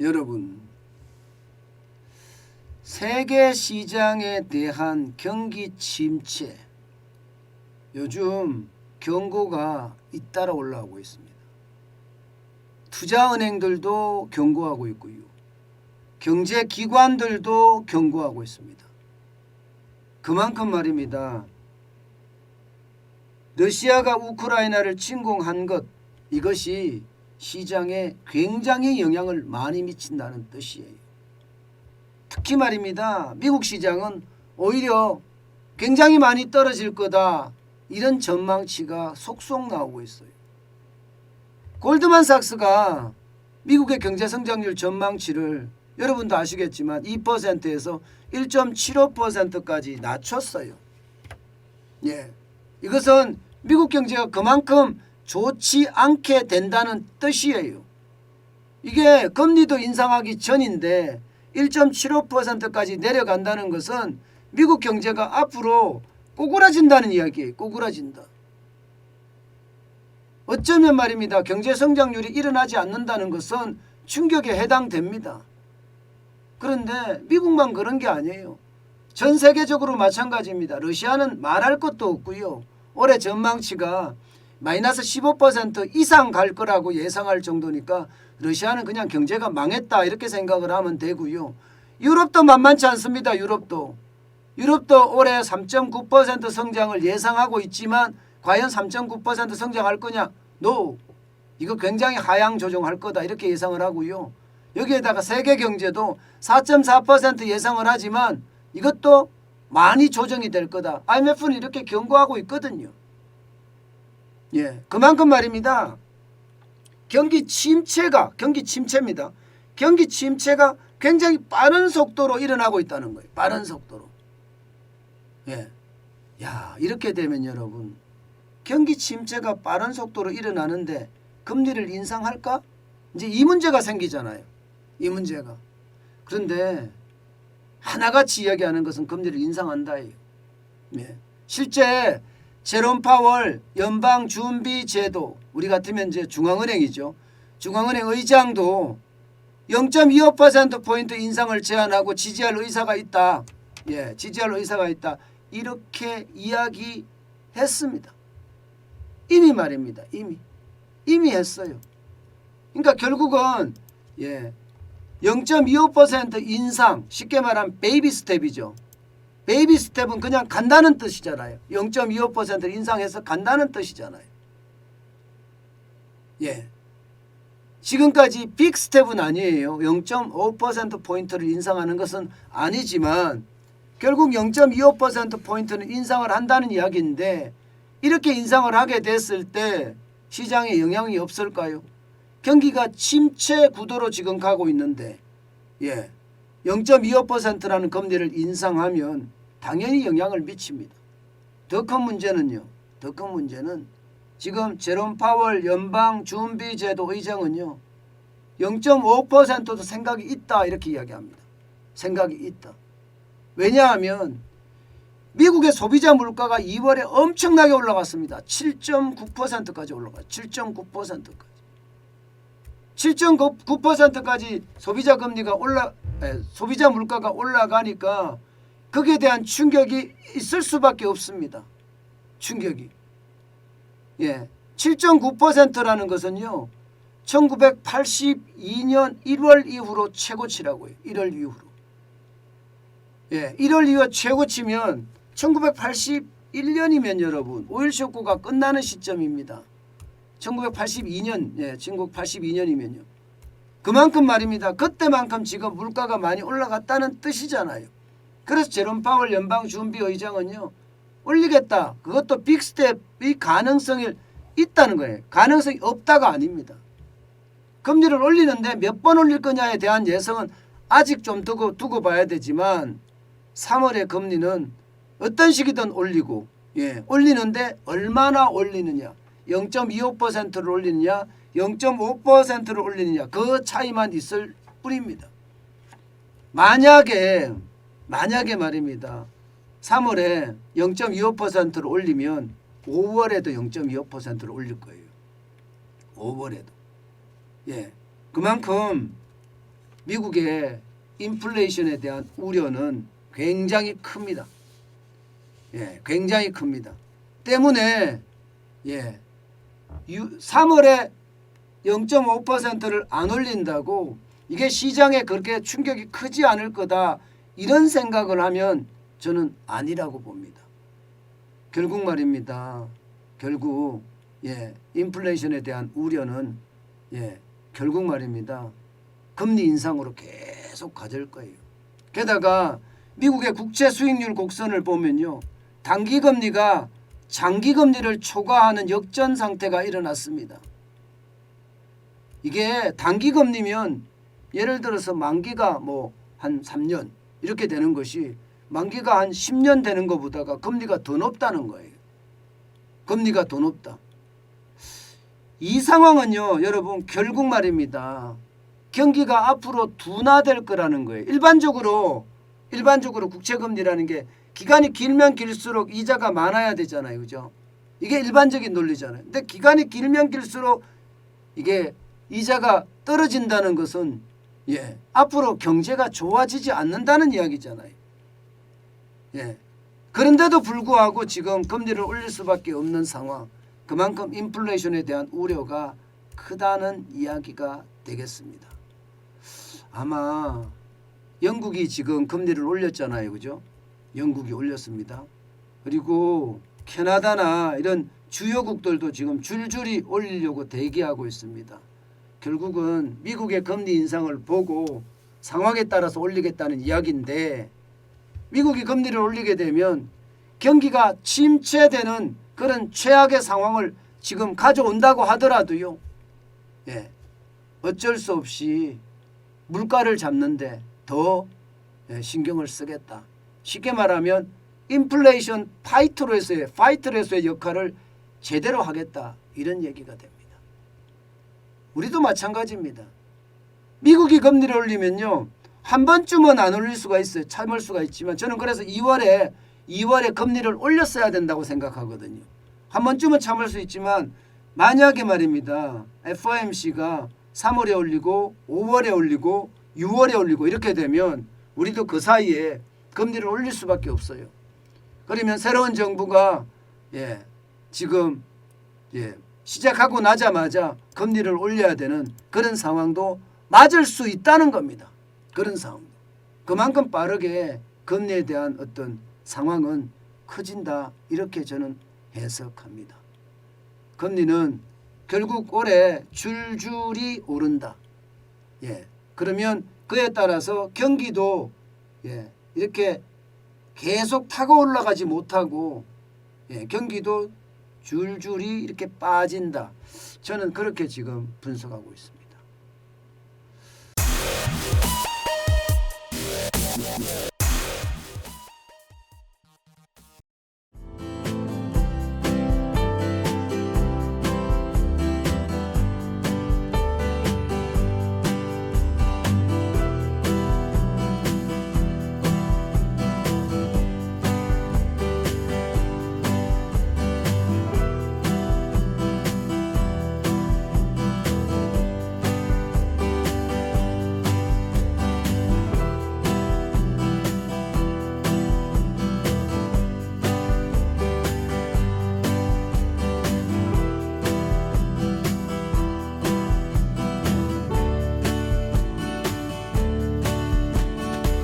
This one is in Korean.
여러분, 세계 시장에 대한 경기 침체, 요즘 경고가 잇따라 올라오고 있습니다. 투자은행들도 경고하고 있고요. 경제기관들도 경고하고 있습니다. 그만큼 말입니다. 러시아가 우크라이나를 침공한 것, 이것이 시장에 굉장히 영향을 많이 미친다는 뜻이에요. 특히 말입니다. 미국 시장은 오히려 굉장히 많이 떨어질 거다, 이런 전망치가 속속 나오고 있어요. 골드만삭스가 미국의 경제성장률 전망치를 여러분도 아시겠지만 2%에서 1.75%까지 낮췄어요. 예, 이것은 미국 경제가 그만큼 좋지 않게 된다는 뜻이에요. 이게 금리도 인상하기 전인데 1.75%까지 내려간다는 것은 미국 경제가 앞으로 꼬꾸라진다는 이야기예요. 꼬꾸라진다. 어쩌면 말입니다. 경제 성장률이 일어나지 않는다는 것은 충격에 해당됩니다. 그런데 미국만 그런 게 아니에요. 전 세계적으로 마찬가지입니다. 러시아는 말할 것도 없고요. 올해 전망치가 마이너스 15% 이상 갈 거라고 예상할 정도니까 러시아는 그냥 경제가 망했다, 이렇게 생각을 하면 되고요. 유럽도 만만치 않습니다. 유럽도 올해 3.9% 성장을 예상하고 있지만 과연 3.9% 성장할 거냐? No. 이거 굉장히 하향 조정할 거다, 이렇게 예상을 하고요. 여기에다가 세계 경제도 4.4% 예상을 하지만 이것도 많이 조정이 될 거다. IMF는 이렇게 경고하고 있거든요. 예, 그만큼 말입니다. 경기 침체입니다. 경기 침체가 굉장히 빠른 속도로 일어나고 있다는 거예요. 빠른 속도로. 예, 야, 이렇게 되면 여러분, 경기 침체가 빠른 속도로 일어나는데 금리를 인상할까? 이제 이 문제가 생기잖아요. 이 문제가. 그런데 하나같이 이야기하는 것은 금리를 인상한다예요. 예. 실제 제롬 파월 연방준비제도, 우리 같으면 이제 중앙은행이죠. 중앙은행 의장도 0.25%포인트 인상을 제안하고 지지할 의사가 있다. 예, 지지할 의사가 있다. 이렇게 이야기했습니다. 이미 말입니다. 이미 했어요. 그러니까 결국은 0.25% 인상, 쉽게 말하면 베이비 스텝이죠. 베이비 스텝은 그냥 간다는 뜻이잖아요. 0.25% 인상해서 간다는 뜻이잖아요. 예. 지금까지 빅 스텝은 아니에요. 0.5%포인트를 인상하는 것은 아니지만 결국 0.25%포인트는 인상을 한다는 이야기인데, 이렇게 인상을 하게 됐을 때 시장에 영향이 없을까요? 경기가 침체 구도로 지금 가고 있는데 0.25%라는 금리를 인상하면 당연히 영향을 미칩니다. 더 큰 문제는 지금 제롬 파월 연방준비제도 의장은요, 0.5%도 생각이 있다, 이렇게 이야기합니다. 생각이 있다. 왜냐하면 미국의 소비자 물가가 2월에 엄청나게 올라갔습니다. 7.9%까지 올라갔어요. 7.9%까지 소비자 물가가 올라가니까 거기에 대한 충격이 있을 수밖에 없습니다. 충격이. 7.9%라는 것은요, 1982년 1월 이후로 최고치라고요. 1월 이후로. 1월 이후 최고치면 1981년이면 여러분 5.16 쇼크가 끝나는 시점입니다. 1982년, 1982년이면요. 그만큼 말입니다. 그때만큼 지금 물가가 많이 올라갔다는 뜻이잖아요. 그래서 제롬 파월 연방준비의장은요, 올리겠다. 그것도 빅스텝의 가능성이 있다는 거예요. 가능성이 없다가 아닙니다. 금리를 올리는데 몇 번 올릴 거냐에 대한 예상은 아직 좀 두고 봐야 되지만 3월의 금리는 어떤 식이든 올리고, 올리는데 얼마나 올리느냐, 0.25%를 올리느냐 0.5%를 올리느냐, 그 차이만 있을 뿐입니다. 만약에 말입니다, 3월에 0.25%를 올리면 5월에도 0.25%를 올릴 거예요. 5월에도. 그만큼 미국의 인플레이션에 대한 우려는 굉장히 큽니다. 예, 굉장히 큽니다. 때문에 3월에 0.5%를 안 올린다고 이게 시장에 그렇게 충격이 크지 않을 거다 이런 생각을 하면 저는 아니라고 봅니다. 결국 말입니다. 결국 인플레이션에 대한 우려는 결국 말입니다. 금리 인상으로 계속 가질 거예요. 게다가 미국의 국채 수익률 곡선을 보면요. 단기금리가 장기금리를 초과하는 역전 상태가 일어났습니다. 이게 단기금리면 예를 들어서 만기가 한 3년 이렇게 되는 것이 만기가 한 10년 되는 것보다가 금리가 더 높다는 거예요. 금리가 더 높다. 이 상황은요. 여러분 결국 말입니다. 경기가 앞으로 둔화될 거라는 거예요. 일반적으로 국채금리라는 게 기간이 길면 길수록 이자가 많아야 되잖아요. 그죠? 이게 일반적인 논리잖아요. 근데 기간이 길면 길수록 이게 이자가 떨어진다는 것은 앞으로 경제가 좋아지지 않는다는 이야기잖아요. 그런데도 불구하고 지금 금리를 올릴 수밖에 없는 상황. 그만큼 인플레이션에 대한 우려가 크다는 이야기가 되겠습니다. 아마 영국이 지금 금리를 올렸잖아요. 그죠? 영국이 올렸습니다. 그리고 캐나다나 이런 주요국들도 지금 줄줄이 올리려고 대기하고 있습니다. 결국은 미국의 금리 인상을 보고 상황에 따라서 올리겠다는 이야기인데 미국이 금리를 올리게 되면 경기가 침체되는 그런 최악의 상황을 지금 가져온다고 하더라도요. 어쩔 수 없이 물가를 잡는데 더 신경을 쓰겠다. 쉽게 말하면 인플레이션 파이터로서의 역할을 제대로 하겠다. 이런 얘기가 됩니다. 우리도 마찬가지입니다. 미국이 금리를 올리면요. 한 번쯤은 안 올릴 수가 있어요. 참을 수가 있지만 저는 그래서 2월에 금리를 올렸어야 된다고 생각하거든요. 한 번쯤은 참을 수 있지만 만약에 말입니다. FOMC가 3월에 올리고 5월에 올리고 6월에 올리고 이렇게 되면 우리도 그 사이에 금리를 올릴 수밖에 없어요. 그러면 새로운 정부가 지금 시작하고 나자마자 금리를 올려야 되는 그런 상황도 맞을 수 있다는 겁니다. 그런 상황. 그만큼 빠르게 금리에 대한 어떤 상황은 커진다. 이렇게 저는 해석합니다. 금리는 결국 올해 줄줄이 오른다. 그러면 그에 따라서 경기도 이렇게 계속 타고 올라가지 못하고 경기도 줄줄이 이렇게 빠진다. 저는 그렇게 지금 분석하고 있습니다.